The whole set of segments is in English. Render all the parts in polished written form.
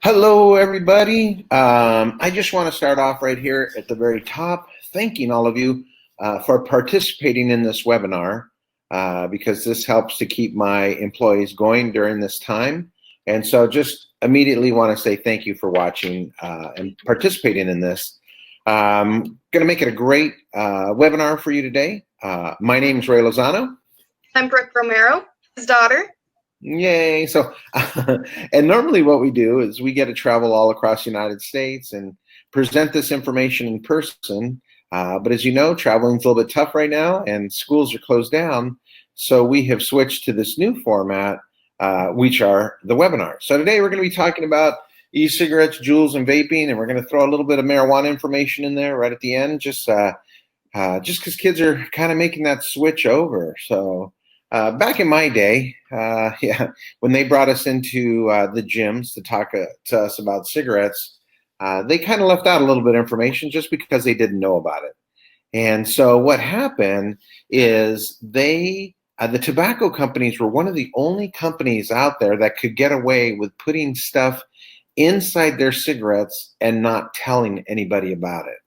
Hello, everybody. I just want to start off right here at the very top, thanking all of you for participating in this webinar because this helps to keep my employees going during this time. And so just immediately want to say thank you for watching and participating in this. Going to make it a great webinar for you today. My name is Ray Lozano. I'm Brooke Romero, his daughter. Yay. So, and normally what we do is we get to travel all across the United States and present this information in person. But as you know, traveling is a little bit tough right now and schools are closed down. So we have switched to this new format, which are the webinars. So today we're going to be talking about e-cigarettes, juuls, and vaping, and we're going to throw a little bit of marijuana information in there right at the end, just because kids are kind of making that switch over. So back in my day, when they brought us into the gyms to talk to us about cigarettes, they kind of left out a little bit of information just because they didn't know about it. And so what happened is the tobacco companies were one of the only companies out there that could get away with putting stuff inside their cigarettes and not telling anybody about it.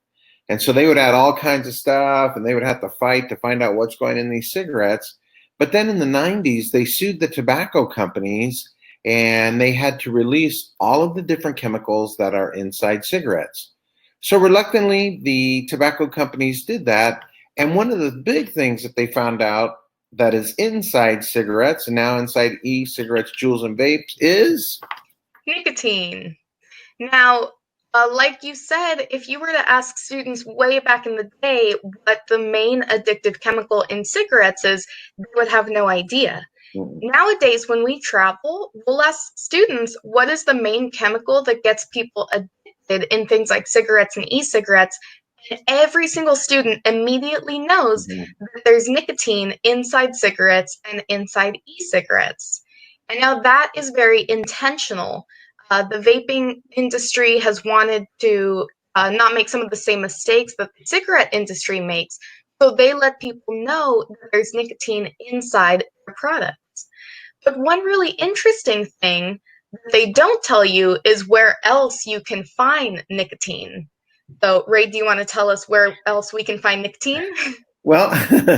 And so they would add all kinds of stuff and they would have to fight to find out what's going in these cigarettes. But then in the 90s, they sued the tobacco companies and they had to release all of the different chemicals that are inside cigarettes. So reluctantly, the tobacco companies did that. And one of the big things that they found out that is inside cigarettes and now inside e-cigarettes, juuls, and vapes is nicotine. Now, like you said, if you were to ask students way back in the day what the main addictive chemical in cigarettes is, they would have no idea. Nowadays, when we travel, we'll ask students what is the main chemical that gets people addicted in things like cigarettes and e-cigarettes, and every single student immediately knows that there's nicotine inside cigarettes and inside e-cigarettes. And now that is very intentional. The vaping industry has wanted to not make some of the same mistakes that the cigarette industry makes, so they let people know that there's nicotine inside their products. But one really interesting thing that they don't tell you is where else you can find nicotine. So, Ray, do you want to tell us where else we can find nicotine? Well,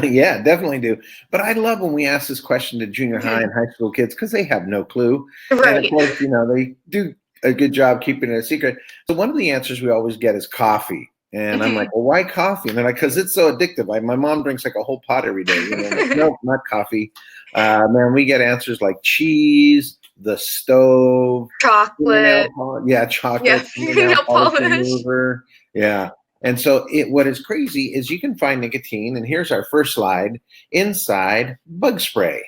yeah, definitely do. But I love when we ask this question to junior high and high school kids because they have no clue. Right. And of course, they do a good job keeping it a secret. So one of the answers we always get is coffee. And I'm like, well, why coffee? And they're like, because it's so addictive. My mom drinks like a whole pot every day. Like, no, not coffee. Man, we get answers like cheese, the stove, chocolate. Chocolate. Fingernail polish. Remover. Yeah. And so what is crazy is you can find nicotine, and here's our first slide, inside bug spray.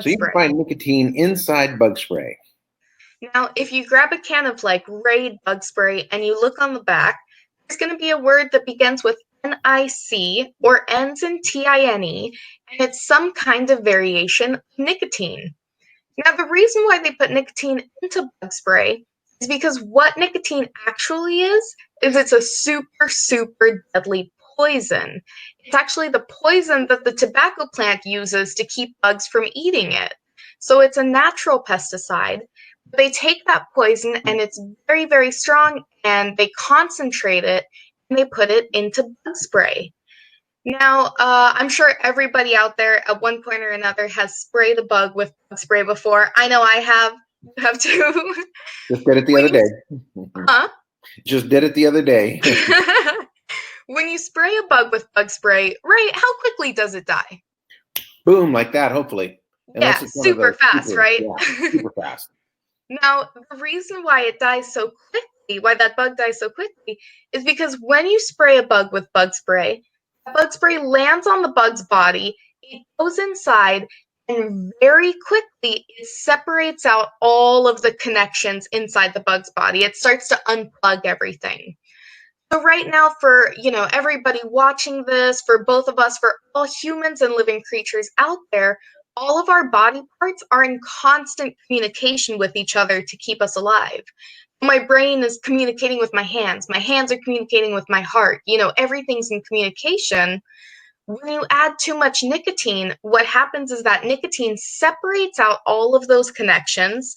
You can find nicotine inside bug spray. Now, if you grab a can of like Raid bug spray and you look on the back, there's going to be a word that begins with NIC or ends in TINE, and it's some kind of variation of nicotine. Now, the reason why they put nicotine into bug spray is because what nicotine actually is it's a super, super deadly poison. It's actually the poison that the tobacco plant uses to keep bugs from eating it. So it's a natural pesticide. They take that poison and it's very, very strong and they concentrate it and they put it into bug spray. Now, I'm sure everybody out there at one point or another has sprayed a bug with bug spray before. I know I have. You have too. Just did it the other day. Huh? Just did it the other day. When you spray a bug with bug spray, Ray, how quickly does it die? Boom, like that, hopefully. Yeah, super fast, right? Yeah, super fast. Now, the reason why it dies so quickly, why that bug dies so quickly, is because when you spray a bug with bug spray lands on the bug's body, it goes inside, and very quickly it separates out all of the connections inside the bug's body. It starts to unplug everything. So right now, for everybody watching this, for both of us, for all humans and living creatures out there, all of our body parts are in constant communication with each other to keep us alive. My brain is communicating with my hands are communicating with my heart. Everything's in communication. When you add too much nicotine, what happens is that nicotine separates out all of those connections.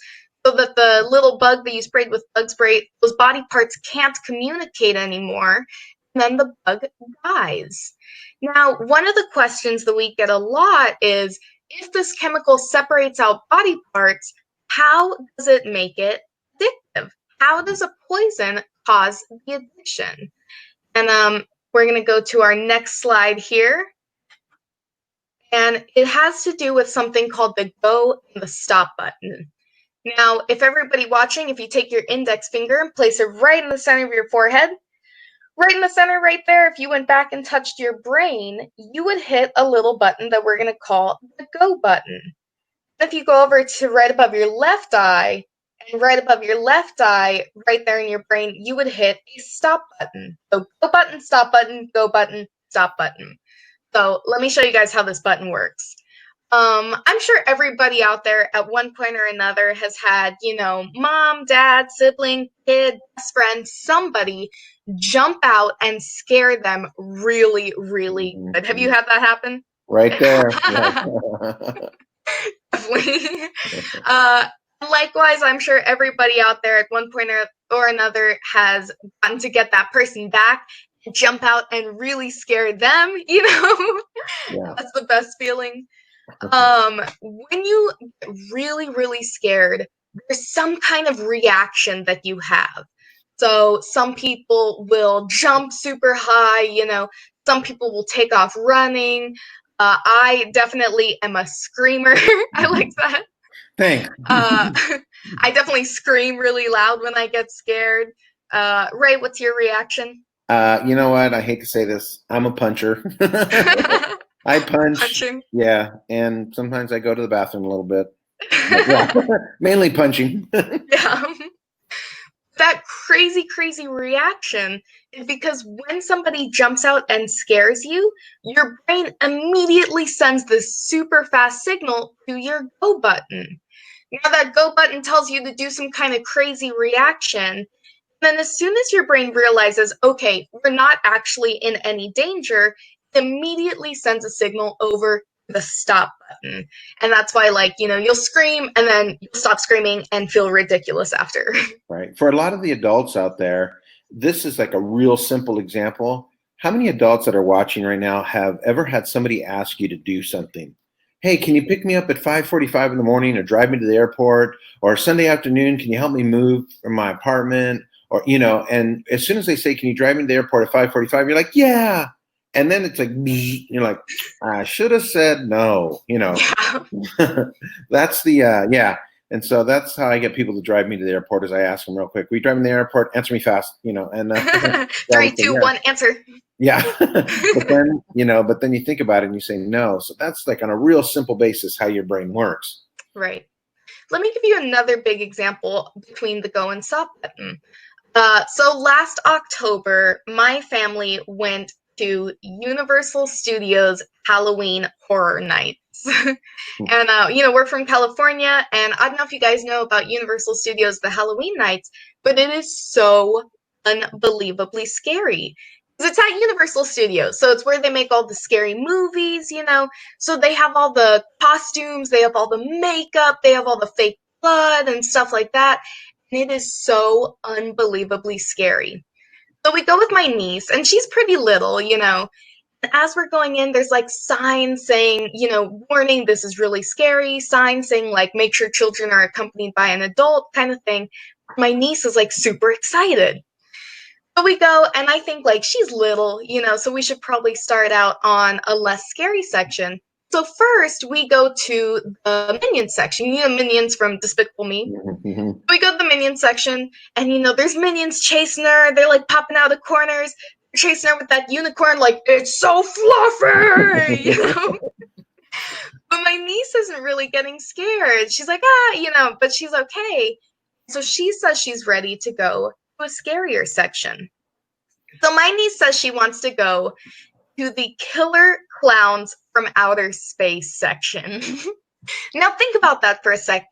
so that the little bug that you sprayed with bug spray, those body parts can't communicate anymore, and then the bug dies. Now, one of the questions that we get a lot is, if this chemical separates out body parts, how does it make it addictive? How does a poison cause the addiction? And we're going to go to our next slide here. And it has to do with something called the go and the stop button. Now, if everybody watching, if you take your index finger and place it right in the center of your forehead, right in the center right there, if you went back and touched your brain, you would hit a little button that we're going to call the go button. If you go over to right above your left eye, and right above your left eye, right there in your brain, you would hit a stop button. So go button, go button, stop button. So let me show you guys how this button works. I'm sure everybody out there at one point or another has had, mom, dad, sibling, kid, best friend, somebody jump out and scare them really, really good. Have you had that happen? Right there. Definitely. Likewise, I'm sure everybody out there at one point or another has gotten to get that person back, jump out and really scare them, Yeah. That's the best feeling. When you get really, really scared, there's some kind of reaction that you have. So some people will jump super high, some people will take off running. I definitely am a screamer. I like that. Thanks. I definitely scream really loud when I get scared. Ray, what's your reaction? You know what? I hate to say this. I'm a puncher. I punch. Punching. Yeah, and sometimes I go to the bathroom a little bit. Yeah, mainly punching. Yeah. That crazy, crazy reaction is because when somebody jumps out and scares you, your brain immediately sends this super fast signal to your go button. Now, that go button tells you to do some kind of crazy reaction. Then, as soon as your brain realizes, okay, we're not actually in any danger, it immediately sends a signal over the stop button. And that's why, you'll scream and then you'll stop screaming and feel ridiculous after. Right. For a lot of the adults out there, this is like a real simple example. How many adults that are watching right now have ever had somebody ask you to do something? Hey, can you pick me up at 5:45 in the morning or drive me to the airport? Or Sunday afternoon, can you help me move from my apartment? Or, and as soon as they say, can you drive me to the airport at 5:45? You're like, yeah. And then it's like, you're like, I should have said no, Yeah. That's the, yeah. And so that's how I get people to drive me to the airport is I ask them real quick, will you drive me to the airport? Answer me fast, and 3, 2, 1, answer. Yeah. but then you think about it and you say no. So that's like on a real simple basis how your brain works. Right. Let me give you another big example between the go and stop button. So last October, my family went to Universal Studios Halloween Horror Nights. And, we're from California, and I don't know if you guys know about Universal Studios, the Halloween Nights, but it is so unbelievably scary. Because it's at Universal Studios, so it's where they make all the scary movies, So they have all the costumes, they have all the makeup, they have all the fake blood and stuff like that. And it is so unbelievably scary. So we go with my niece, and she's pretty little, as we're going in, there's signs saying, warning, this is really scary, signs saying make sure children are accompanied by an adult kind of thing. My niece is super excited. So we go, and I think she's little, so we should probably start out on a less scary section. So first we go to the Minions section. Minions from Despicable Me. Mm-hmm. We go to the Minions section, and there's Minions chasing her. They're popping out of the corners, chasing her with that unicorn, it's so fluffy, But my niece isn't really getting scared. She's like, but she's okay. So she says she's ready to go to a scarier section. So my niece says she wants to go to the Killer Clowns from Outer Space section. Now think about that for a second.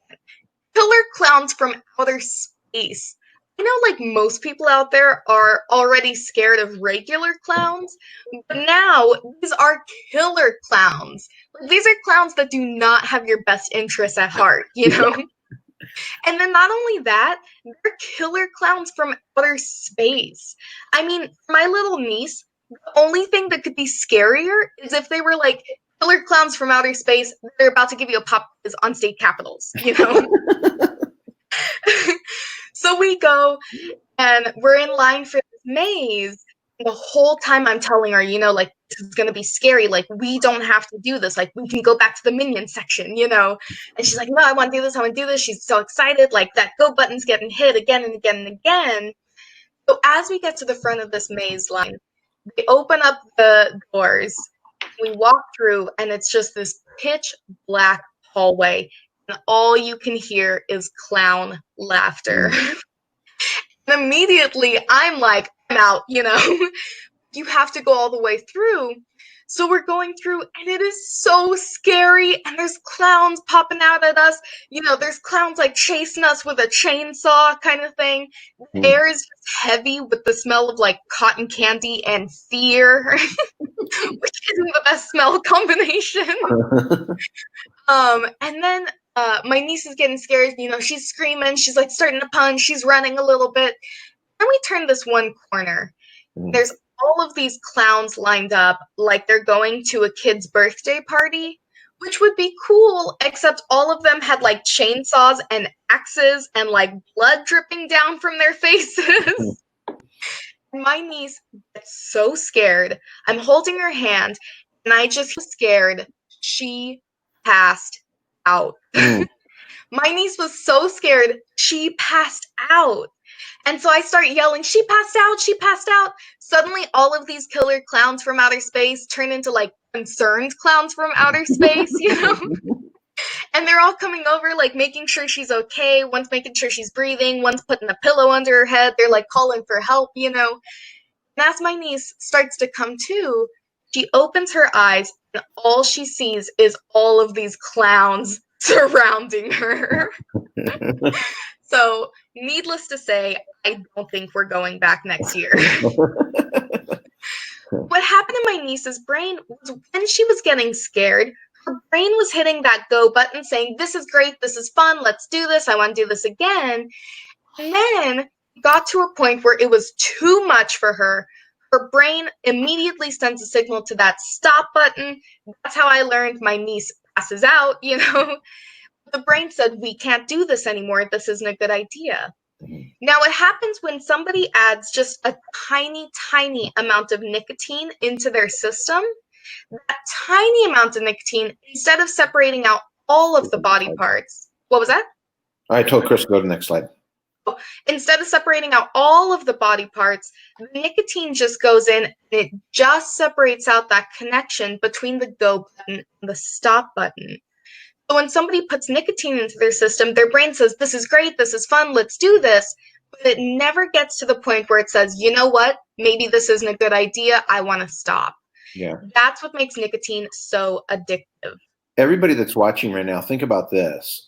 Killer Clowns from Outer Space. I know most people out there are already scared of regular clowns, but now these are killer clowns. These are clowns that do not have your best interests at heart, Yeah. And then not only that, they're killer clowns from outer space. I mean, my little niece, the only thing that could be scarier is if they were like killer clowns from outer space. They're about to give you a pop quiz on state capitals, you know? So we go and we're in line for this maze. The whole time I'm telling her, like, this is going to be scary. Like, we don't have to do this. Like, we can go back to the minion section, And she's like, no, I want to do this. I want to do this. She's so excited. Like, that go button's getting hit again and again and again. So as we get to the front of this maze line, they open up the doors. We walk through, and it's just this pitch black hallway. And all you can hear is clown laughter. And immediately I'm like, I'm out, You have to go all the way through. So we're going through, and it is so scary, and there's clowns popping out at us. There's clowns like chasing us with a chainsaw kind of thing. The air is just heavy with the smell of like cotton candy and fear, which isn't the best smell combination. And then my niece is getting scared. She's screaming. She's like starting to punch. She's running a little bit. Then we turn this one corner. There's all of these clowns lined up like they're going to a kid's birthday party, which would be cool, except all of them had like chainsaws and axes and like blood dripping down from their faces. My niece gets so scared. I'm holding her hand, and I just feel scared. She passed out. My niece was so scared, she passed out. And so I start yelling, she passed out, she passed out. Suddenly, all of these killer clowns from outer space turn into like concerned clowns from outer space, And they're all coming over, like making sure she's okay. One's making sure she's breathing. One's putting a pillow under her head. They're like calling for help, And as my niece starts to come to, she opens her eyes, and all she sees is all of these clowns surrounding her. So, needless to say, I don't think we're going back next year. What happened in my niece's brain was when she was getting scared, her brain was hitting that go button saying, this is great, this is fun, let's do this, I want to do this again. And then it got to a point where it was too much for her. Her brain immediately sends a signal to that stop button. That's how I learned my niece passes out, The brain said, we can't do this anymore. This isn't a good idea. Now, what happens when somebody adds just a tiny, tiny amount of nicotine into their system, that tiny amount of nicotine, instead of separating out all of the body parts, what was that? I told Chris to go to the next slide. Instead of separating out all of the body parts, the nicotine just goes in and it just separates out that connection between the go button and the stop button. So when somebody puts nicotine into their system, their brain says, this is great, this is fun, let's do this. But it never gets to the point where it says, you know what, maybe this isn't a good idea, I want to stop. Yeah. That's what makes nicotine so addictive. Everybody that's watching right now, think about this.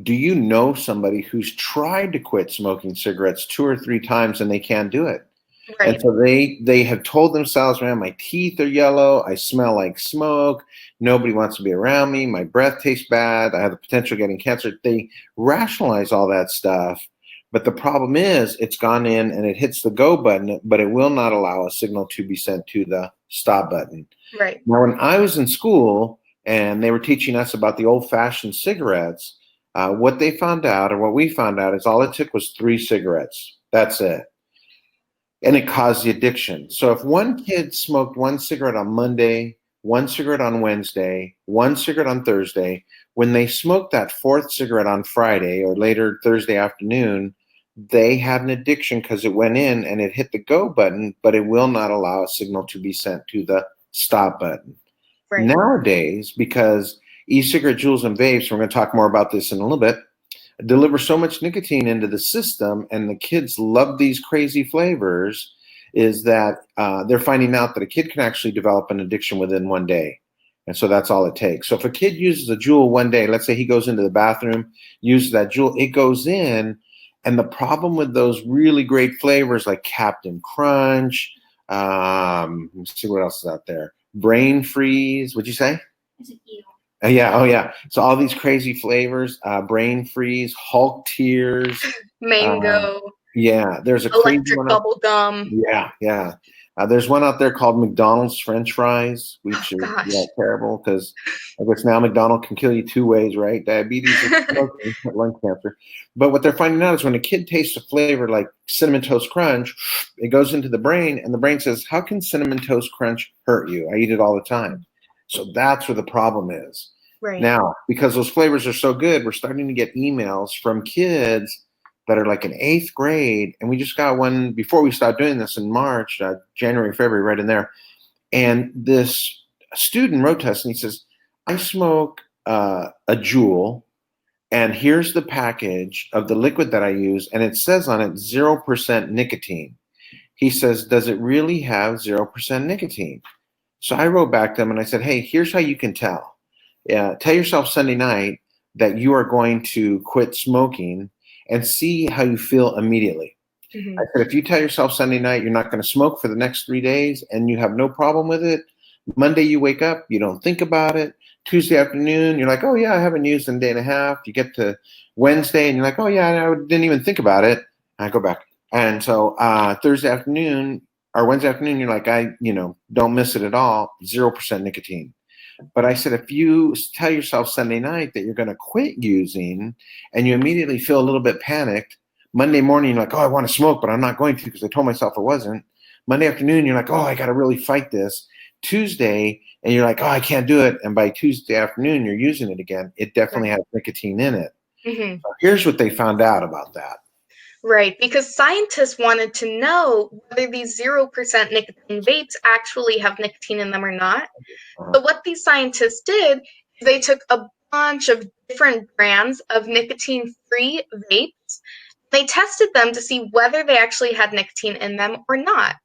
Do you know somebody who's tried to quit smoking cigarettes 2 or 3 times and they can't do it? Right. And so they have told themselves, man, my teeth are yellow. I smell like smoke. Nobody wants to be around me. My breath tastes bad. I have the potential of getting cancer. They rationalize all that stuff. But the problem is it's gone in and it hits the go button, but it will not allow a signal to be sent to the stop button. Right. Now, when I was in school and they were teaching us about the old-fashioned cigarettes, what they found out, or what we found out, is all it took was 3 cigarettes. That's it. And it caused the addiction. So if one kid smoked 1 cigarette on Monday, 1 cigarette on Wednesday, 1 cigarette on Thursday, when they smoked that 4th cigarette on Friday or later Thursday afternoon, they had an addiction because it went in and it hit the go button, but it will not allow a signal to be sent to the stop button. Right. Nowadays, because e-cigarette Juuls and vapes, we're going to talk more about this in a little bit, deliver so much nicotine into the system, and the kids love these crazy flavors, is that they're finding out that a kid can actually develop an addiction within 1 day. And so that's all it takes. So if a kid uses a Juul 1 day, let's say he goes into the bathroom, uses that Juul, it goes in. And the problem with those really great flavors like Captain Crunch, let's see what else is out there. Brain Freeze, what'd you say? Is it eel? Yeah, oh yeah. So all these crazy flavors, brain freeze, Hulk tears. Uh, Mango, yeah, there's a crazy electric one out. bubble gum. Yeah, yeah. There's one out there called McDonald's French fries, Oh which is gosh. terrible because I guess now McDonald's can kill you two ways, right? Diabetes and smoking, lung cancer. But what they're finding out is when a kid tastes a flavor like Cinnamon Toast Crunch, it goes into the brain, and the brain says, "How can Cinnamon Toast Crunch hurt you? I eat it all the time." So that's where the problem is. Right. Now, because those flavors are so good, we're starting to get emails from kids that are like in eighth grade. And we just got one before we started doing this in March, January, February, right in there. And this student wrote to us and he says, I smoke a Juul, and here's the package of the liquid that I use. And it says on it 0% nicotine. He says, does it really have 0% nicotine? So I wrote back to him and I said, hey, here's how you can tell. Tell yourself Sunday night that you are going to quit smoking and see how you feel immediately. I said, if you tell yourself Sunday night you're not going to smoke for the next 3 days and you have no problem with it, Monday you wake up, you don't think about it. Tuesday afternoon, you're like, oh yeah, I haven't used in a day and a half. You get to Wednesday and you're like, oh yeah, I didn't even think about it. I go back. And so Thursday afternoon or Wednesday afternoon, you're like, don't miss it at all. 0% nicotine. But I said, if you tell yourself Sunday night that you're going to quit using and you immediately feel a little bit panicked, Monday morning, you're like, oh, I want to smoke, but I'm not going to because I told myself I wasn't. Monday afternoon, you're like, oh, I got to really fight this. Tuesday, and you're like, oh, I can't do it. And by Tuesday afternoon, you're using it again. It definitely Right. has nicotine in it. Hmm. So here's what they found out about that. Right, because scientists wanted to know whether these 0% nicotine vapes actually have nicotine in them or not. Uh, So what these scientists did is they took a bunch of different brands of nicotine-free vapes. They tested them to see whether they actually had nicotine in them or not.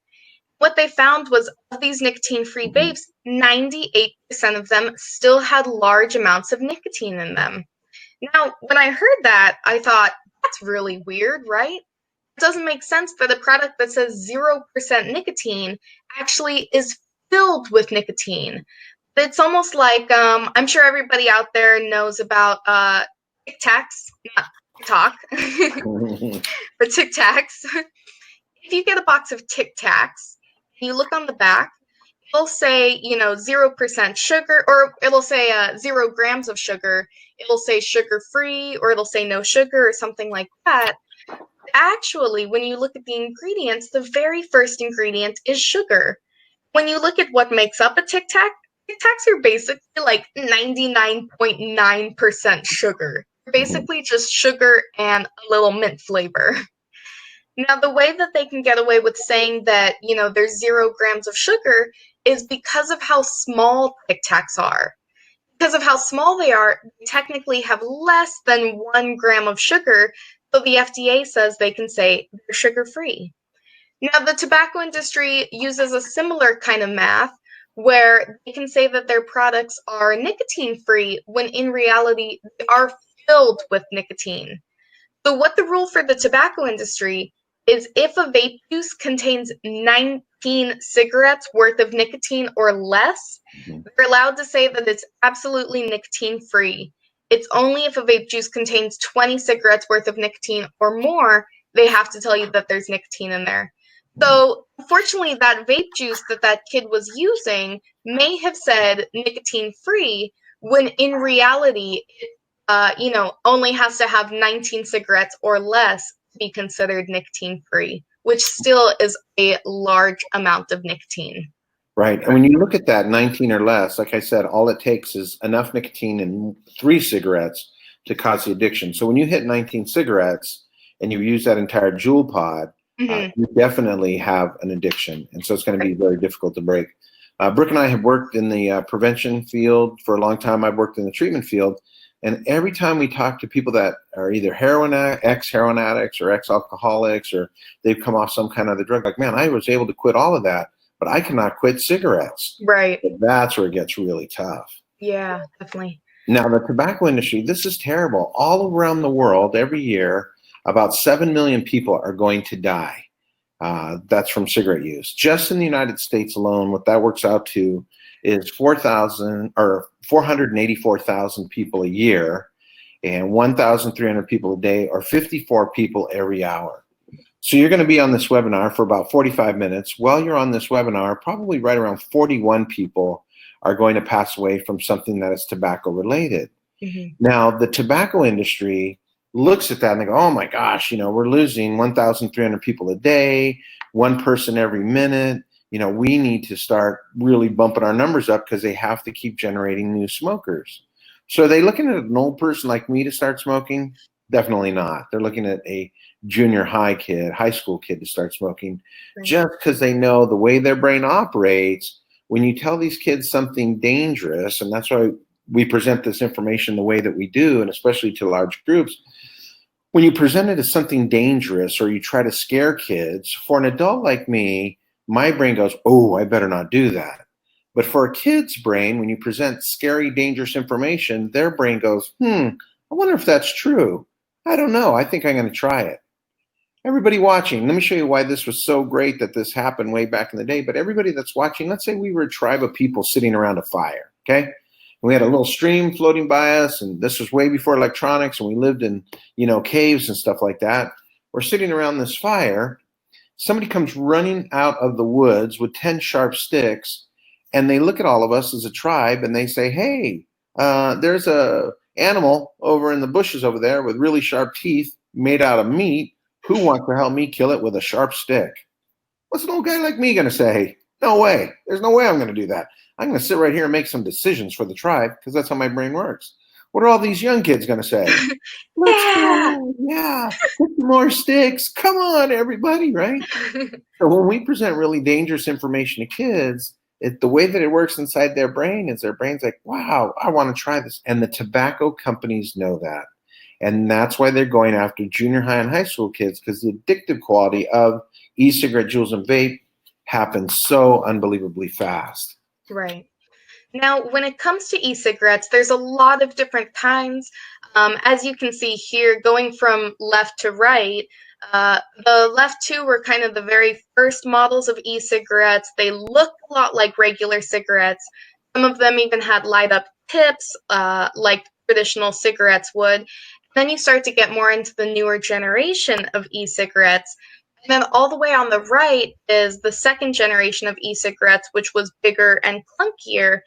What they found was of these nicotine-free vapes, 98% of them still had large amounts of nicotine in them. Now, when I heard that, I thought, that's really weird, right? It doesn't make sense that a product that says 0% nicotine actually is filled with nicotine. It's almost like I'm sure everybody out there knows about Tic Tacs, not TikTok, but Tic Tacs. If you get a box of Tic Tacs, and you look on the back, it'll say 0% sugar, or it'll say 0 grams of sugar. It'll say sugar free, or it'll say no sugar, or something like that. Actually, when you look at the ingredients, the very first ingredient is sugar. When you look at what makes up a Tic Tac, Tic Tacs are basically like 99.9% sugar. Basically just sugar and a little mint flavor. Now, the way that they can get away with saying that, there's 0 grams of sugar is because of how small Tic Tacs are. Because of how small they are, they technically have less than 1 gram of sugar, so the FDA says they can say they're sugar free. Now, the tobacco industry uses a similar kind of math where they can say that their products are nicotine free when in reality they are filled with nicotine. So, what the rule for the tobacco industry is if a vape juice contains 19 cigarettes worth of nicotine or less, they're allowed to say that it's absolutely nicotine free. It's only if a vape juice contains 20 cigarettes worth of nicotine or more, they have to tell you that there's nicotine in there. So, unfortunately, that vape juice that kid was using may have said nicotine free when in reality only has to have 19 cigarettes or less to be considered nicotine free, which still is a large amount of nicotine. Right. And when you look at that 19 or less, like I said, all it takes is enough nicotine in 3 cigarettes to cause the addiction. So when you hit 19 cigarettes and you use that entire Juul pod, Mm-hmm. you definitely have an addiction. And so it's going to be Right. very difficult to break. Brooke and I have worked in the prevention field for a long time. I've worked in the treatment field. And every time we talk to people that are either ex-heroin addicts or ex-alcoholics, or they've come off some kind of other drug, like, man, I was able to quit all of that, but I cannot quit cigarettes. Right. That's where it gets really tough. Yeah, definitely. Now, the tobacco industry, this is terrible. All around the world, every year, about 7 million people are going to die That's from cigarette use. Just in the United States alone, what that works out to is 4,000 or 484,000 people a year and 1,300 people a day, or 54 people every hour. So you're going to be on this webinar for about 45 minutes. While you're on this webinar, probably right around 41 people are going to pass away from something that is tobacco related. Mm-hmm. Now, the tobacco industry looks at that and they go, oh my gosh, we're losing 1,300 people a day, one person every minute. We need to start really bumping our numbers up because they have to keep generating new smokers. So are they looking at an old person like me to start smoking? Definitely not. They're looking at a junior high school kid to start smoking, right, just because they know the way their brain operates. When you tell these kids something dangerous, and that's why we present this information the way that we do, and especially to large groups, when you present it as something dangerous or you try to scare kids, for an adult like me, my brain goes, oh, I better not do that. But for a kid's brain, when you present scary, dangerous information, their brain goes, I wonder if that's true. I don't know. I think I'm going to try it. Everybody watching, let me show you why this was so great that this happened way back in the day. But everybody that's watching, let's say we were a tribe of people sitting around a fire, okay? And we had a little stream floating by us, and this was way before electronics, and we lived in, caves and stuff like that. We're sitting around this fire. Somebody comes running out of the woods with 10 sharp sticks, and they look at all of us as a tribe, and they say, hey, there's a animal over in the bushes over there with really sharp teeth made out of meat. Who wants to help me kill it with a sharp stick? What's an old guy like me going to say? No way. There's no way I'm going to do that. I'm going to sit right here and make some decisions for the tribe because that's how my brain works. What are all these young kids going to say? Let's go. Yeah. Get some more sticks. Come on, everybody, right? So when we present really dangerous information to kids, the way that it works inside their brain is their brain's like, wow, I want to try this. And the tobacco companies know that. And that's why they're going after junior high and high school kids, because the addictive quality of e-cigarette, Juuls, and vape happens so unbelievably fast. Right. Now, when it comes to e-cigarettes, there's a lot of different kinds. As you can see here, going from left to right, the left two were kind of the very first models of e-cigarettes. They look a lot like regular cigarettes. Some of them even had light-up tips, like traditional cigarettes would. Then you start to get more into the newer generation of e-cigarettes. And then all the way on the right is the second generation of e-cigarettes, which was bigger and clunkier.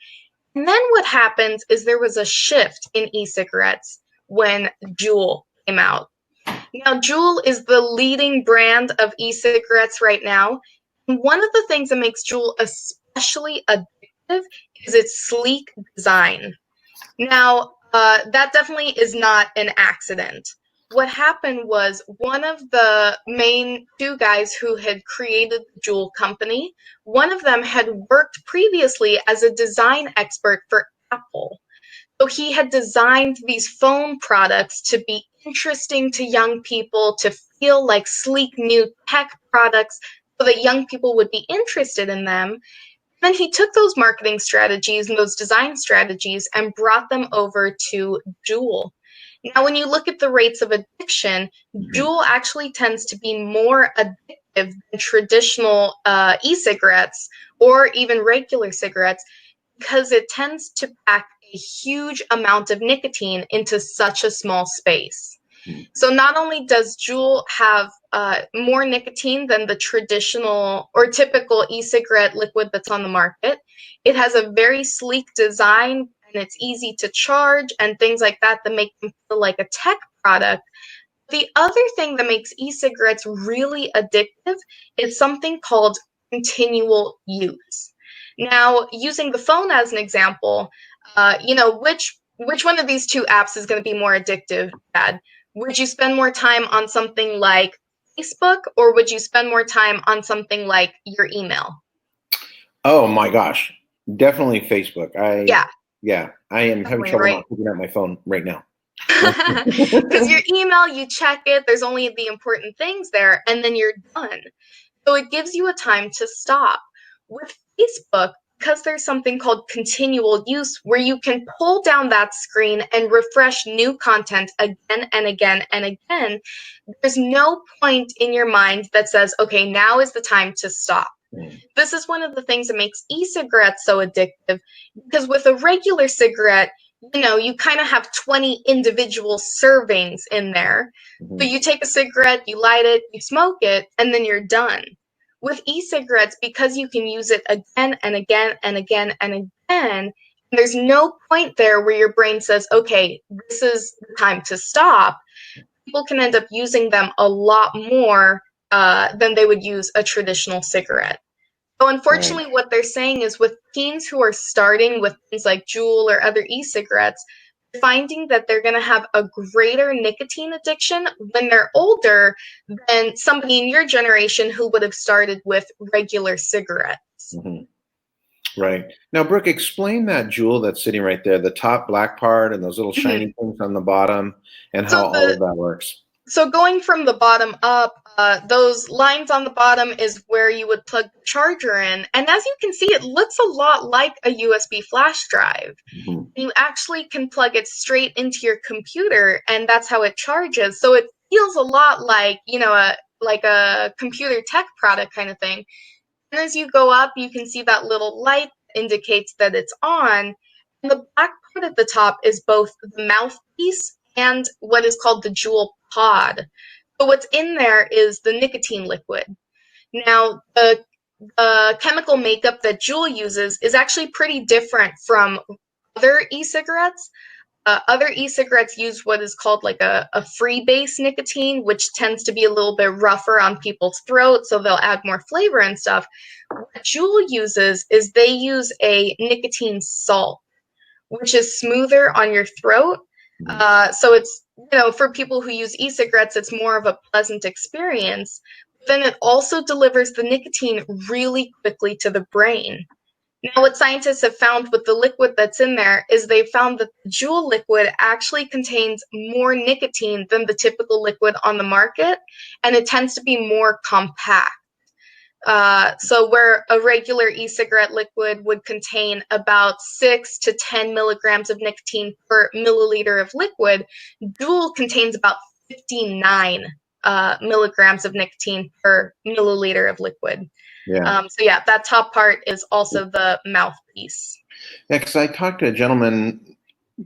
And then what happens is there was a shift in e-cigarettes when Juul came out. Now, Juul is the leading brand of e-cigarettes right now. And one of the things that makes Juul especially addictive is its sleek design. Now, that definitely is not an accident. What happened was one of the main two guys who had created the Juul company, one of them had worked previously as a design expert for Apple. So he had designed these phone products to be interesting to young people, to feel like sleek new tech products so that young people would be interested in them. Then he took those marketing strategies and those design strategies and brought them over to Juul. Now, when you look at the rates of addiction, Juul actually tends to be more addictive than traditional e-cigarettes or even regular cigarettes because it tends to pack a huge amount of nicotine into such a small space. So not only does Juul have more nicotine than the traditional or typical e-cigarette liquid that's on the market, it has a very sleek design and it's easy to charge and things like that that make them feel like a tech product. The other thing that makes e-cigarettes really addictive is something called continual use. Now, using the phone as an example, which one of these two apps is going to be more addictive, Dad? Would you spend more time on something like Facebook or would you spend more time on something like your email? Oh my gosh, definitely Facebook. I am having trouble not picking up my phone right now. Because your email, you check it, there's only the important things there, and then you're done. So it gives you a time to stop. With Facebook, because there's something called continual use where you can pull down that screen and refresh new content again and again and again, there's no point in your mind that says, okay, now is the time to stop. This is one of the things that makes e-cigarettes so addictive, because with a regular cigarette, you kind of have 20 individual servings in there. So you take a cigarette, you light it, you smoke it, and then you're done. With e-cigarettes, because you can use it again and again and again and again, there's no point there where your brain says, okay, this is the time to stop. People can end up using them a lot more than they would use a traditional cigarette. So unfortunately, Right. what they're saying is with teens who are starting with things like Juul or other e-cigarettes, finding that they're going to have a greater nicotine addiction when they're older than somebody in your generation who would have started with regular cigarettes. Mm-hmm. Right. Now, Brooke, explain that jewel that's sitting right there, the top black part and those little Mhm. shiny things on the bottom, and how So all of that works. going from the bottom up, those lines on the bottom is where you would plug the charger in. And as you can see, it looks a lot like a USB flash drive. Mm-hmm. You actually can plug it straight into your computer, and that's how it charges. So it feels a lot like, like a computer tech product kind of thing. And as you go up, you can see that little light indicates that it's on. And the black part at the top is both the mouthpiece and what is called the Juul pod. So what's in there is the nicotine liquid. Now, the chemical makeup that Juul uses is actually pretty different from other e-cigarettes. Other e-cigarettes use what is called like a freebase nicotine, which tends to be a little bit rougher on people's throats, so they'll add more flavor and stuff. What Juul uses is they use a nicotine salt, which is smoother on your throat. So it's, for people who use e-cigarettes, it's more of a pleasant experience. Then it also delivers the nicotine really quickly to the brain. Now, what scientists have found with the liquid that's in there is they've found that the Juul liquid actually contains more nicotine than the typical liquid on the market, and it tends to be more compact. So where a regular e-cigarette liquid would contain about 6 to 10 milligrams of nicotine per milliliter of liquid, Juul contains about 59 milligrams of nicotine per milliliter of liquid. Yeah. So yeah, that top part is also the mouthpiece. Yeah, because I talked to a gentleman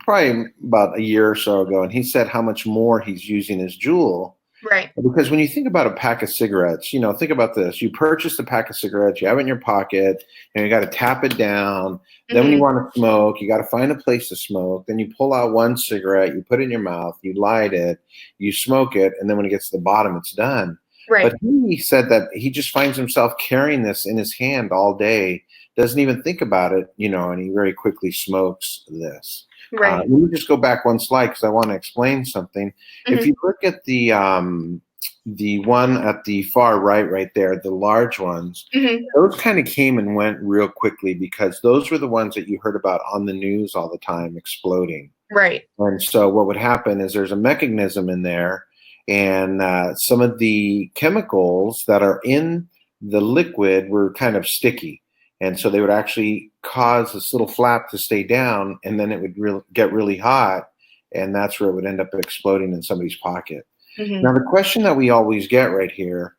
probably about a year or so ago, and he said how much more he's using his Juul. Right. Because when you think about a pack of cigarettes, think about this. You purchase a pack of cigarettes, you have it in your pocket, and you got to tap it down. Then when you want to smoke, you got to find a place to smoke. Then you pull out one cigarette, you put it in your mouth, you light it, you smoke it, and then when it gets to the bottom, it's done. Right. But he said that he just finds himself carrying this in his hand all day, doesn't even think about it, and he very quickly smokes this. Right. Let me just go back one slide because I want to explain something. If you look at the one at the far right there, the large ones, those kind of came and went real quickly because those were the ones that you heard about on the news all the time exploding. Right. And so what would happen is there's a mechanism in there, and some of the chemicals that are in the liquid were kind of sticky. And so they would actually cause this little flap to stay down, and then it would get really hot, and that's where it would end up exploding in somebody's pocket. Now, the question that we always get right here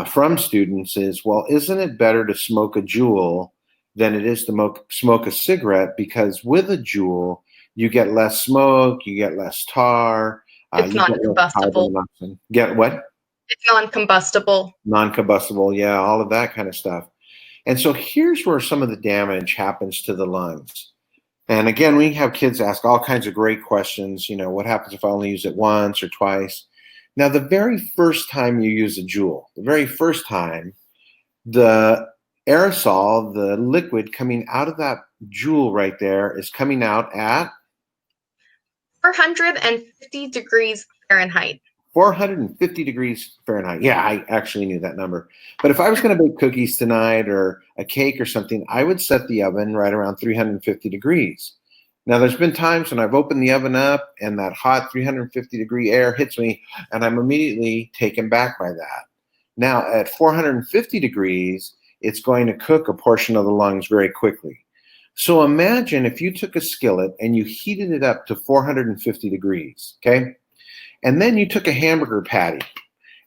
from students is, well, isn't it better to smoke a Juul than it is to smoke a cigarette? Because with a Juul, you get less smoke, you get less tar, It's you get less carbon non-combustible. monoxide. Get what? It's non-combustible. Non-combustible, yeah, all of that kind of stuff. And so here's where some of the damage happens to the lungs. And again, we have kids ask all kinds of great questions. What happens if I only use it once or twice? Now, the very first time you use a Juul, the very first time, the aerosol, the liquid coming out of that Juul right there is coming out at 450 degrees Fahrenheit. 450 degrees Fahrenheit. Yeah, I actually knew that number. But if I was going to bake cookies tonight or a cake or something, I would set the oven right around 350 degrees. Now, there's been times when I've opened the oven up and that hot 350 degree air hits me, and I'm immediately taken back by that. Now, at 450 degrees, it's going to cook a portion of the lungs very quickly. So imagine if you took a skillet and you heated it up to 450 degrees, okay? And then you took a hamburger patty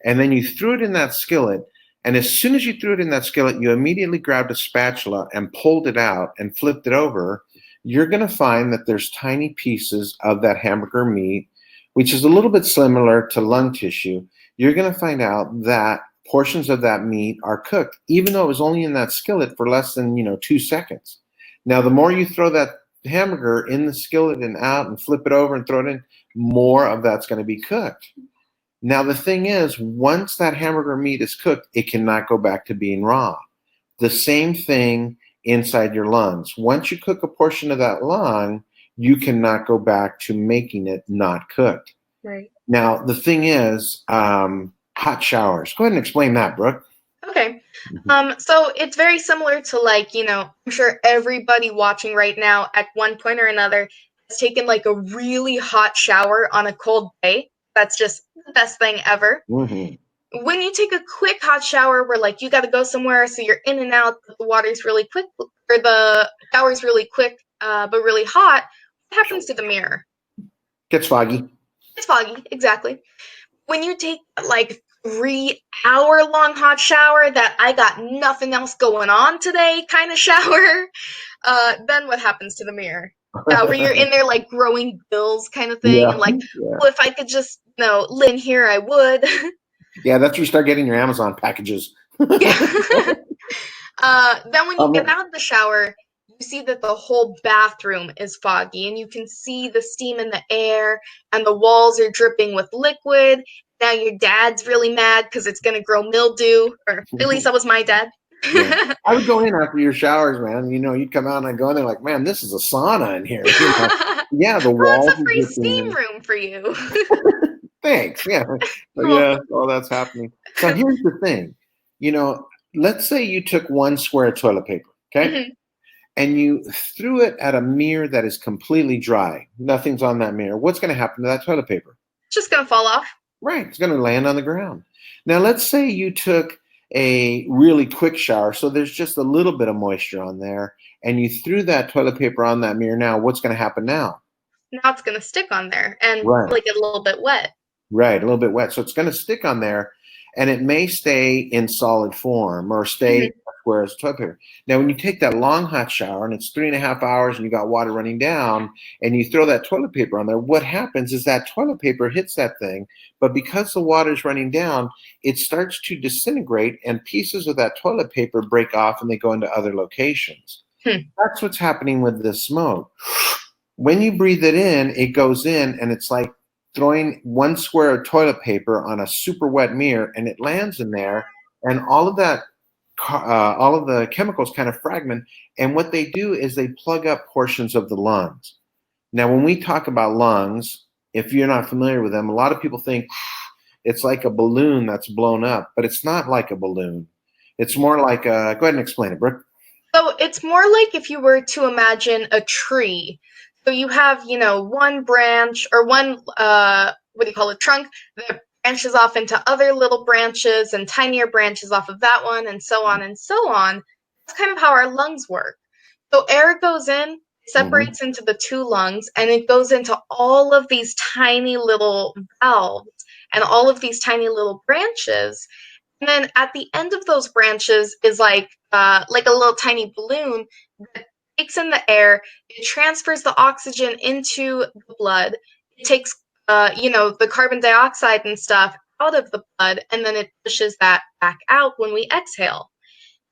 and then you threw it in that skillet. And as soon as you threw it in that skillet, you immediately grabbed a spatula and pulled it out and flipped it over. You're going to find that there's tiny pieces of that hamburger meat, which is a little bit similar to lung tissue. You're going to find out that portions of that meat are cooked, even though it was only in that skillet for less than 2 seconds. Now, the more you throw that hamburger in the skillet and out and flip it over and throw it in, more of that's going to be cooked. Now, the thing is, once that hamburger meat is cooked, it cannot go back to being raw. The same thing inside your lungs. Once you cook a portion of that lung, you cannot go back to making it not cooked. Right. Now, the thing is, hot showers. Go ahead and explain that, Brooke. Okay. So it's very similar to I'm sure everybody watching right now at one point or another has taken like a really hot shower on a cold day. That's just the best thing ever. Mm-hmm. When you take a quick hot shower where like you got to go somewhere, so you're in and out, but the water's really quick, or the shower's really quick, but really hot, what happens to the mirror? Gets foggy. It's foggy, exactly. When you take like 3-hour-long hot shower that I got nothing else going on today kind of shower, then what happens to the mirror? Where you're in there like growing bills kind of thing, Yeah. and like, Yeah. well, if I could just live in here, I would. Yeah, that's where you start getting your Amazon packages. Yeah. Then when you get out of the shower, you see that the whole bathroom is foggy, and you can see the steam in the air, and the walls are dripping with liquid. Now your dad's really mad because it's going to grow mildew, or at least that was my dad. Yeah. I would go in after your showers, man. You'd come out and I'd go in there like, man, this is a sauna in here. Yeah, the Well, walls it's a are free dripping. steam room for you. Thanks. Yeah. Yeah, all that's happening. So here's the thing. Let's say you took one square of toilet paper, okay? Mhm. And you threw it at a mirror that is completely dry. Nothing's on that mirror. What's going to happen to that toilet paper? It's just going to fall off. Right. It's going to land on the ground. Now, let's say you took a really quick shower, so there's just a little bit of moisture on there, and you threw that toilet paper on that mirror. Now, what's going to happen now? Now it's going to stick on there and Right. probably get a little bit wet. Right, a little bit wet. So it's going to stick on there, and it may stay in solid form or stay where it's toilet paper. Now, when you take that long hot shower and it's 3.5 hours and you got water running down and you throw that toilet paper on there, what happens is that toilet paper hits that thing, but because the water's running down, it starts to disintegrate and pieces of that toilet paper break off and they go into other locations. That's what's happening with this smoke. When you breathe it in, it goes in and it's like throwing one square of toilet paper on a super wet mirror, and it lands in there, and all of the chemicals kind of fragment, and what they do is they plug up portions of the lungs. Now, when we talk about lungs, if you're not familiar with them, a lot of people think it's like a balloon that's blown up, but it's not like a balloon. It's more like go ahead and explain it, Brooke. So it's more like if you were to imagine a tree. So you have, one branch or one, trunk that branches off into other little branches and tinier branches off of that one, and so on and so on. That's kind of how our lungs work. So air goes in, separates into the two lungs, and it goes into all of these tiny little valves and all of these tiny little branches. And then at the end of those branches is like a little tiny balloon that takes in the air. It transfers the oxygen into the blood. It takes, the carbon dioxide and stuff out of the blood, and then it pushes that back out when we exhale.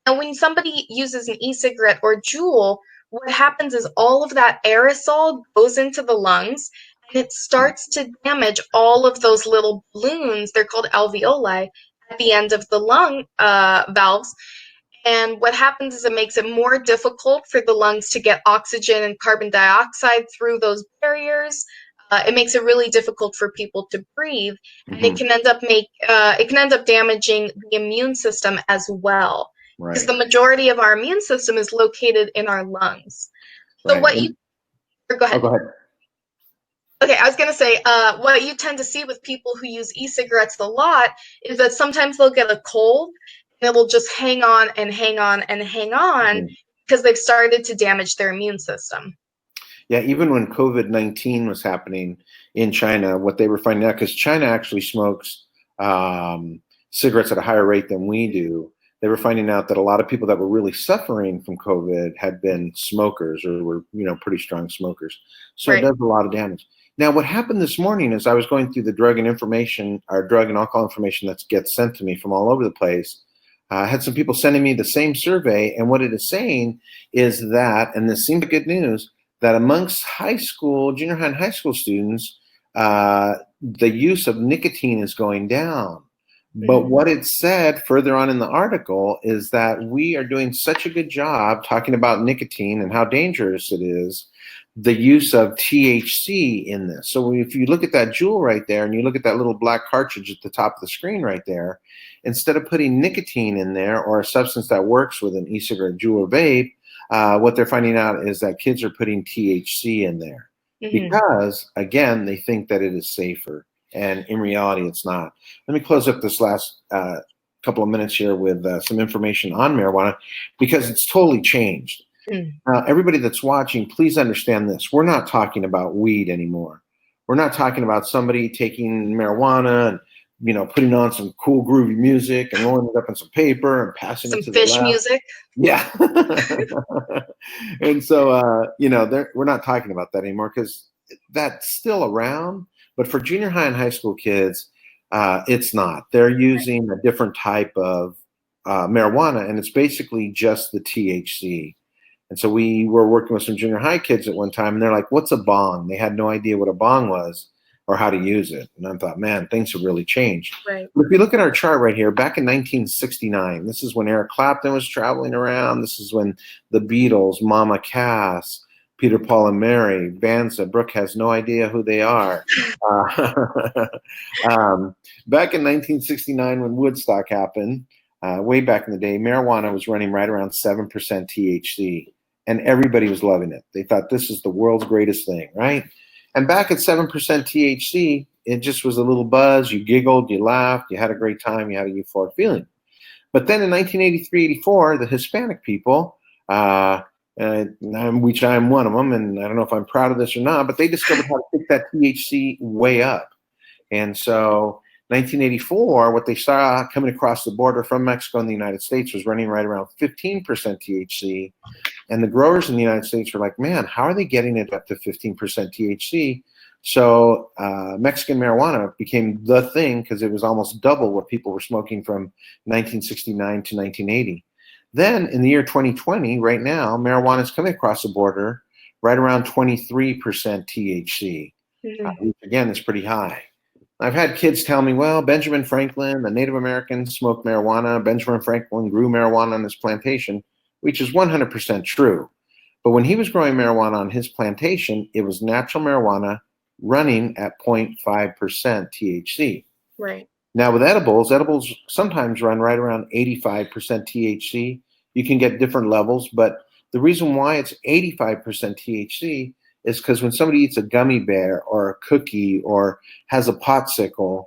And when somebody uses an e-cigarette or Juul, what happens is all of that aerosol goes into the lungs, and it starts to damage all of those little balloons. They're called alveoli at the end of the lung valves. And what happens is it makes it more difficult for the lungs to get oxygen and carbon dioxide through those barriers. It makes it really difficult for people to breathe, and it can end up damaging the immune system as well. Right. Because the majority of our immune system is located in our lungs. So Right. go ahead. Oh, go ahead. Okay, I was going to say, what you tend to see with people who use e-cigarettes a lot is that sometimes they'll get a cold, It will just hang on and hang on and hang on Mhm. because they've started to damage their immune system. Yeah, even when COVID-19 was happening in China, what they were finding out, because China actually smokes um, cigarettes at a higher rate than we do, they were finding out that a lot of people that were really suffering from COVID had been smokers or were, pretty strong smokers. So it Right. does a lot of damage. Now, what happened this morning is I was going through the drug and alcohol information that gets sent to me from all over the place. I had some people sending me the same survey, and what it is saying is that, and this seems like good news, that amongst junior high and high school students, the use of nicotine is going down. But Mm-hmm. what it said further on in the article is that we are doing such a good job talking about nicotine and how dangerous it is, the use of THC in this. So if you look at that jewel right there and you look at that little black cartridge at the top of the screen right there, instead of putting nicotine in there or a substance that works with an e-cigarette, jewel, or vape, what they're finding out is that kids are putting THC in there Mm-hmm. because, again, they think that it is safer. And in reality, it's not. Let me close up this last couple of minutes here with some information on marijuana because it's totally changed. Everybody that's watching, please understand this. We're not talking about weed anymore. We're not talking about somebody taking marijuana and putting on some cool groovy music and rolling it up in some paper and passing it Some to the fish left. music. Yeah. And so, we're not talking about that anymore because that's still around. But for junior high and high school kids, it's not. They're using a different type of marijuana, and it's basically just the THC. And so we were working with some junior high kids at one time, and they're like, "What's a bong?" They had no idea what a bong was or how to use it. And I thought, man, things have really changed. Right. But if you look at our chart right here, back in 1969, this is when Eric Clapton was traveling around. This is when the Beatles, Mama Cass, Peter, Paul, and Mary, bands that Brooke has no idea who they are. Uh, back in 1969, when Woodstock happened, way back in the day, marijuana was running right around 7% THC, and everybody was loving it. They thought this is the world's greatest thing, right? And back at 7% THC, it just was a little buzz. You giggled, you laughed, you had a great time, you had a euphoric feeling. But then in 1983, 84, the Hispanic people, which I'm one of them, and I don't know if I'm proud of this or not, but they discovered how to pick that THC way up. And so 1984, what they saw coming across the border from Mexico and the United States was running right around 15% THC. And the growers in the United States were like, man, how are they getting it up to 15% THC? So Mexican marijuana became the thing because it was almost double what people were smoking from 1969 to 1980. Then in the year 2020, right now, marijuana is coming across the border right around 23% THC, Mm-hmm. which again is pretty high. I've had kids tell me, well, Benjamin Franklin, the Native Americans, smoked marijuana. Benjamin Franklin grew marijuana on his plantation, which is 100% true. But when he was growing marijuana on his plantation, it was natural marijuana running at 0.5% THC. Right. Now, with edibles sometimes run right around 85% THC. You can get different levels, but the reason why it's 85% THC is because when somebody eats a gummy bear or a cookie or has a popsicle,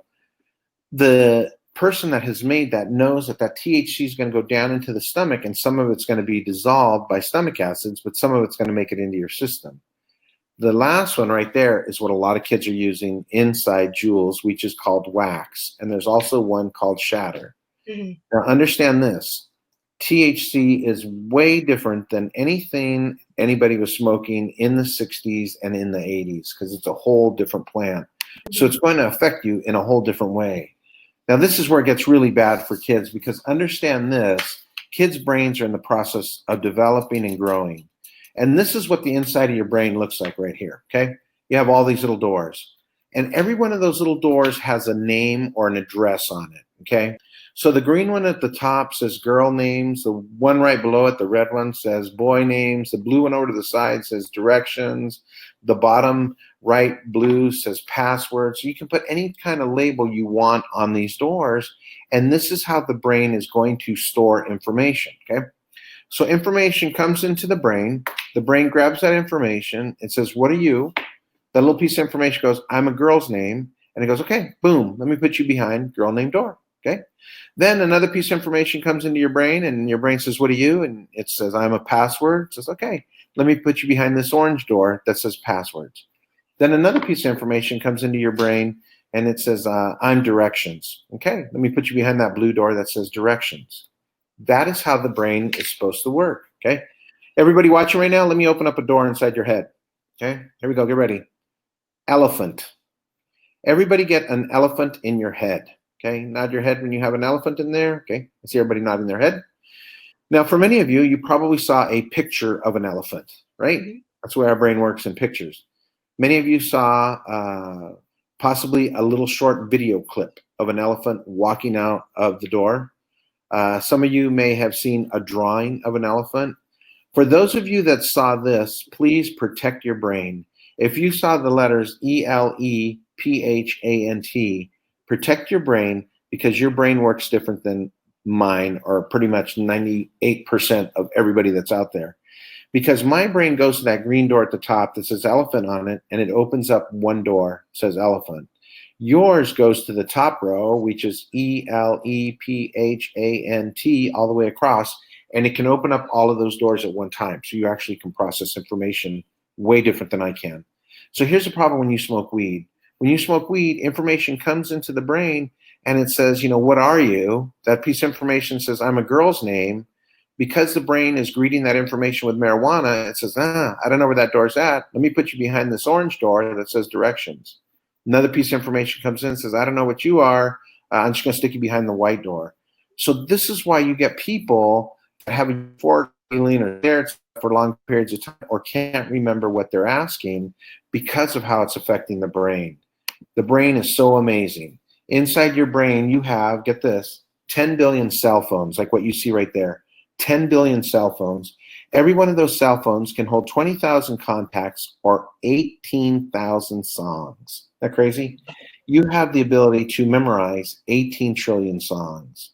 the person that has made that knows that that THC is going to go down into the stomach, and some of it's going to be dissolved by stomach acids, but some of it's going to make it into your system. The last one right there is what a lot of kids are using inside jewels, which is called wax. And there's also one called shatter. Mm-hmm. Now, understand this. THC is way different than anything anybody was smoking in the 60s and in the 80s because it's a whole different plant. So it's going to affect you in a whole different way. Now, this is where it gets really bad for kids because understand this. Kids' brains are in the process of developing and growing. And this is what the inside of your brain looks like right here, okay? You have all these little doors. And every one of those little doors has a name or an address on it, okay? So the green one at the top says girl names. The one right below it, the red one, says boy names. The blue one over to the side says directions. The bottom right blue says passwords. So you can put any kind of label you want on these doors. And this is how the brain is going to store information, okay? So information comes into the brain. The brain grabs that information. It says, what are you? That little piece of information goes, I'm a girl's name. And it goes, okay, boom, let me put you behind girl named door. Okay. Then another piece of information comes into your brain, and your brain says, "What are you?" And it says, "I'm a password." It says, "Okay, let me put you behind this orange door that says passwords." Then another piece of information comes into your brain, and it says, "I'm directions." Okay, let me put you behind that blue door that says directions. That is how the brain is supposed to work. Okay, everybody watching right now, let me open up a door inside your head. Okay, here we go. Get ready. Elephant. Everybody get an elephant in your head. Okay, nod your head when you have an elephant in there. Okay, I see everybody nodding their head. Now, for many of you, you probably saw a picture of an elephant, right? That's where our brain works in pictures. Many of you saw possibly a little short video clip of an elephant walking out of the door. Some of you may have seen a drawing of an elephant. For those of you that saw this, please protect your brain. If you saw the letters ELEPHANT, protect your brain, because your brain works different than mine, or pretty much 98% of everybody that's out there. Because my brain goes to that green door at the top that says elephant on it, and it opens up one door, says elephant. Yours goes to the top row, which is ELEPHANT, all the way across, and it can open up all of those doors at one time. So you actually can process information way different than I can. So here's the problem when you smoke weed. When you smoke weed, information comes into the brain, and it says, what are you? That piece of information says, I'm a girl's name. Because the brain is greeting that information with marijuana, it says, I don't know where that door's at. Let me put you behind this orange door that says directions. Another piece of information comes in and says, I don't know what you are. I'm just going to stick you behind the white door. So this is why you get people that have a feeling or there for long periods of time, or can't remember what they're asking, because of how it's affecting the brain. The brain is so amazing. Inside your brain, you have, get this, 10 billion cell phones, like what you see right there. 10 billion cell phones. Every one of those cell phones can hold 20,000 contacts or 18,000 songs. Isn't that crazy? You have the ability to memorize 18 trillion songs.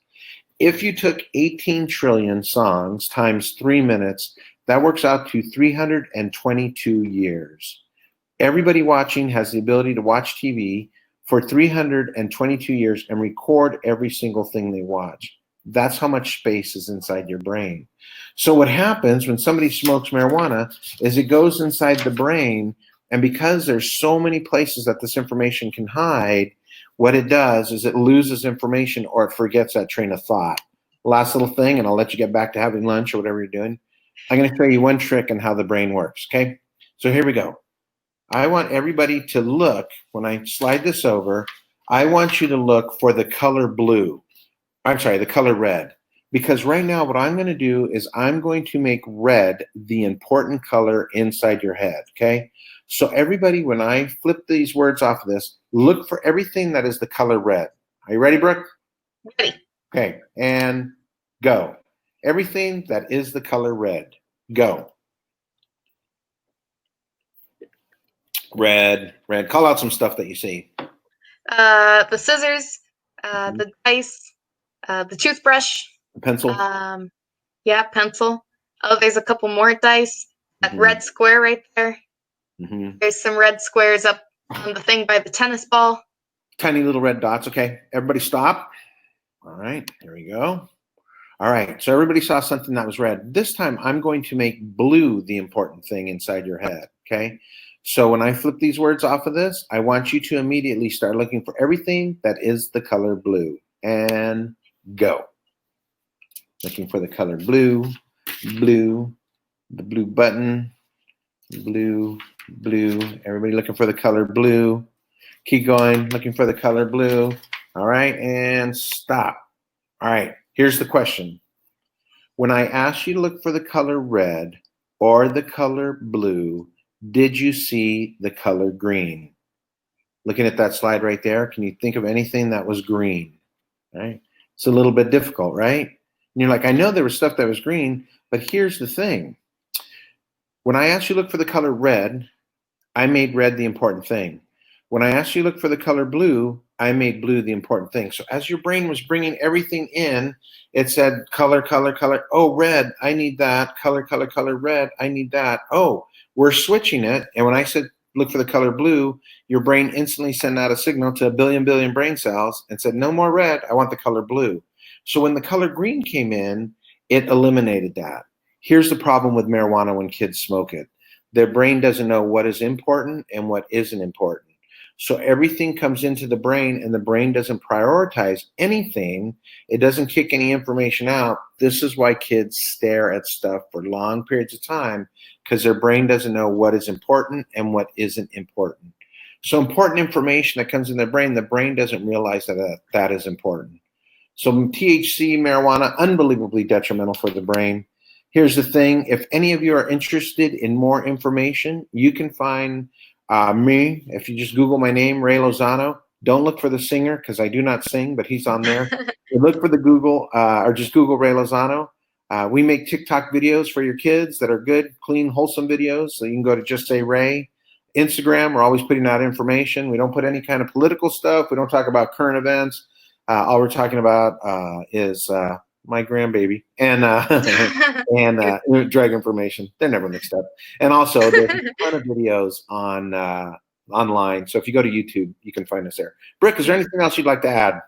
If you took 18 trillion songs times 3 minutes, that works out to 322 years. Everybody watching has the ability to watch TV for 322 years and record every single thing they watch. That's how much space is inside your brain. So what happens when somebody smokes marijuana is it goes inside the brain, and because there's so many places that this information can hide, what it does is it loses information, or it forgets that train of thought. Last little thing, and I'll let you get back to having lunch or whatever you're doing. I'm going to show you one trick on how the brain works, okay? So here we go. I want everybody to look, when I slide this over, I want you to look for the color blue. I'm sorry, the color red. Because right now what I'm going to do is I'm going to make red the important color inside your head, okay? So everybody, when I flip these words off of this, look for everything that is the color red. Are you ready, Brooke? Ready. Okay, and go. Everything that is the color red, go. Red, red. Call out some stuff that you see. The scissors, the dice, the toothbrush, The pencil. Yeah, pencil. Oh, there's a couple more dice. That red square right there. There's some red squares up on the thing by the tennis ball. Tiny little red dots. Okay, everybody stop. All right, here we go. All right, so everybody saw something that was red. This time I'm going to make blue the important thing inside your head, okay? So when I flip these words off of this, I want you to immediately start looking for everything that is the color blue. And go. Looking for the color blue, blue, the blue button, blue, blue. Everybody looking for the color blue. Keep going, looking for the color blue. All right, and stop. All right, here's the question. When I asked you to look for the color red or the color blue, did you see the color green? Looking at that slide right there, can you think of anything that was green? All right, it's a little bit difficult, right? And you're like, I know there was stuff that was green, but here's the thing. When I asked you to look for the color red, I made red the important thing. When I asked you to look for the color blue, I made blue the important thing. So as your brain was bringing everything in, it said color, color, color. Oh, red, I need that. Color, color, color, red, I need that. Oh, we're switching it. And when I said look for the color blue, your brain instantly sent out a signal to a billion brain cells and said, no more red, I want the color blue. So when the color green came in, it eliminated that. Here's the problem with marijuana when kids smoke it. Their brain doesn't know what is important and what isn't important. So everything comes into the brain and the brain doesn't prioritize anything. It doesn't kick any information out. This is why kids stare at stuff for long periods of time, because their brain doesn't know what is important and what isn't important. So important information that comes in their brain, the brain doesn't realize that is important. So THC, marijuana, unbelievably detrimental for the brain. Here's the thing. If any of you are interested in more information, you can find me. If you just Google my name, Ray Lozano. Don't look for the singer because I do not sing, but he's on there. You look for the Google or just Google Ray Lozano. We make TikTok videos for your kids that are good, clean, wholesome videos. So you can go to Just Say Ray. Instagram, we're always putting out information. We don't put any kind of political stuff. We don't talk about current events. All we're talking about is my grandbaby and drug information. They're never mixed up. And also, there's a ton of videos on online. So if you go to YouTube, you can find us there. Brooke, is there anything else you'd like to add?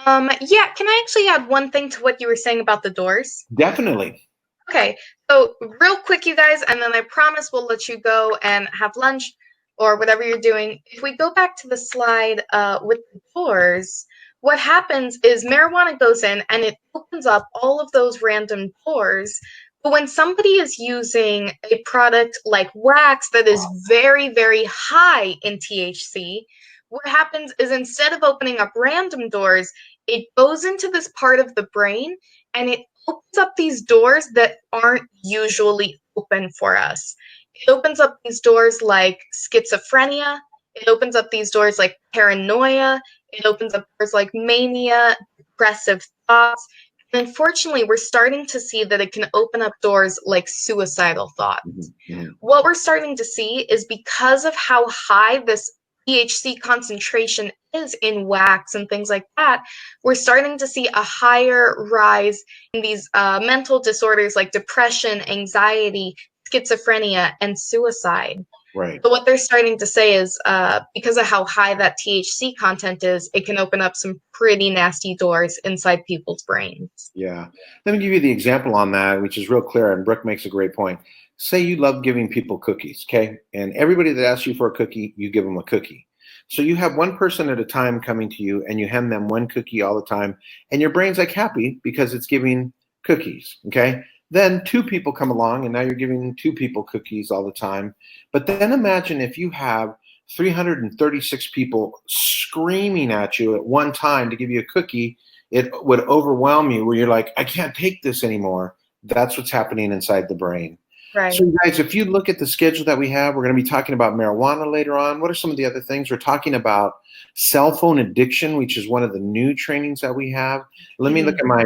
Yeah, can I actually add one thing to what you were saying about the doors? Definitely. Okay, so real quick, you guys, and then I promise we'll let you go and have lunch or whatever you're doing. If we go back to the slide with the doors, what happens is marijuana goes in and it opens up all of those random pores. But when somebody is using a product like wax that is very, very high in THC, what happens is instead of opening up random doors, it goes into this part of the brain and it opens up these doors that aren't usually open for us. It opens up these doors like schizophrenia. It opens up these doors like paranoia. It opens up doors like mania, depressive thoughts. And unfortunately, we're starting to see that it can open up doors like suicidal thoughts. Mm-hmm. What we're starting to see is because of how high this THC concentration is in wax and things like that, we're starting to see a higher rise in these mental disorders like depression, anxiety, schizophrenia, and suicide. Right. So what they're starting to say is because of how high that THC content is, it can open up some pretty nasty doors inside people's brains. Yeah. Let me give you the example on that, which is real clear, and Brooke makes a great point. Say you love giving people cookies, okay? And everybody that asks you for a cookie, you give them a cookie. So you have one person at a time coming to you, and you hand them one cookie all the time, and your brain's like happy because it's giving cookies, okay? Then two people come along, and now you're giving two people cookies all the time. But then imagine if you have 336 people screaming at you at one time to give you a cookie, it would overwhelm you where you're like, I can't take this anymore. That's what's happening inside the brain. Right. So guys, if you look at the schedule that we have, we're going to be talking about marijuana later on. What are some of the other things? We're talking about cell phone addiction, which is one of the new trainings that we have. Let me look at my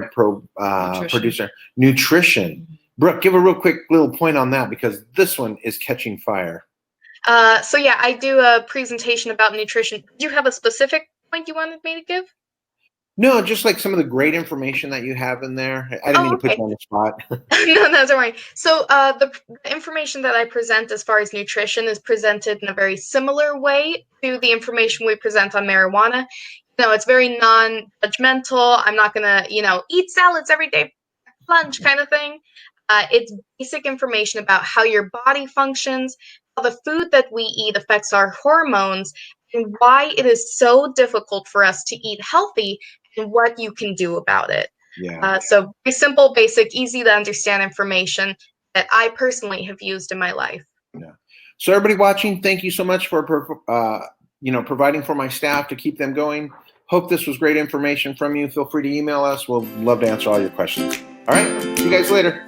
producer. Nutrition. Brooke, give a real quick little point on that because this one is catching fire. So yeah, I do a presentation about nutrition. Do you have a specific point you wanted me to give? No, just like some of the great information that you have in there. I didn't mean to put you on the spot. No, don't worry. So the information that I present as far as nutrition is presented in a very similar way to the information we present on marijuana. You know, it's very non-judgmental. I'm not going to, eat salads every day, lunch kind of thing. It's basic information about how your body functions, how the food that we eat affects our hormones, and why it is so difficult for us to eat healthy and what you can do about it. Yeah. So very simple, basic, easy to understand information that I personally have used in my life. Yeah. So everybody watching, thank you so much for providing for my staff to keep them going. Hope this was great information from you. Feel free to email us. We'll love to answer all your questions. All right. See you guys later.